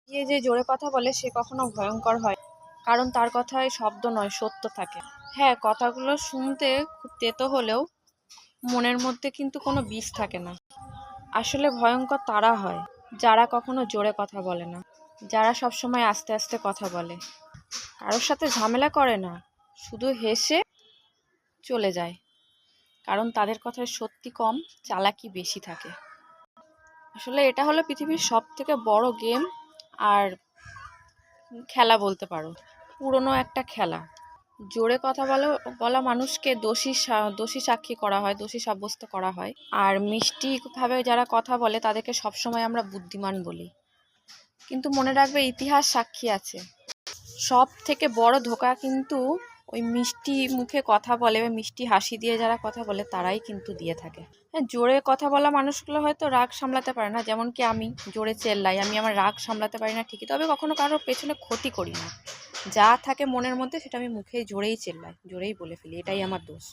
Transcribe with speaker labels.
Speaker 1: যে জোরে কথা বলে সে কখনো ভয়ঙ্কর হয়, কারণ তার কথায় শব্দ নয়, সত্য থাকে। হ্যাঁ, কথাগুলো শুনতে খুব তেতো হলেও মনের মধ্যে কিন্তু কোনো বিষ থাকে না। আসলে ভয়ঙ্কর তারা হয় যারা কখনো জোরে কথা বলে না, যারা সবসময় আস্তে আস্তে কথা বলে, কারোর সাথে ঝামেলা করে না, শুধু হেসে চলে যায়, কারণ তাদের কথায় সত্যি কম, চালাকি বেশি থাকে। আসলে এটা হলো পৃথিবীর সব থেকে বড় গেম আর খেলা বলতে পারো, পুরনো একটা খেলা। জোরে কথা বলা মানুষকে দোষী সাক্ষী করা হয়, দোষী সাব্যস্ত করা হয়। আর মিষ্টিভাবে যারা কথা বলে তাদেরকে সবসময় আমরা বুদ্ধিমান বলি। কিন্তু মনে রাখবে, ইতিহাস সাক্ষী আছে, সব থেকে বড় ধোঁকা কিন্তু ওই মিষ্টি মুখে কথা বলে বা মিষ্টি হাসি দিয়ে যারা কথা বলে তারাই কিন্তু দিয়ে থাকে। হ্যাঁ, জোরে কথা বলা মানুষগুলো হয়তো রাগ সামলাতে পারে না, যেমন কি আমি জোরে চেল্লাই, আমি আমার রাগ সামলাতে পারি না ঠিকই, তবে কখনো কারোর পেছনে ক্ষতি করি না। যা থাকে মনের মধ্যে সেটা আমি মুখে জোরেই চেল্লাই, জোরেই বলে ফেলি, এটাই আমার দোষ।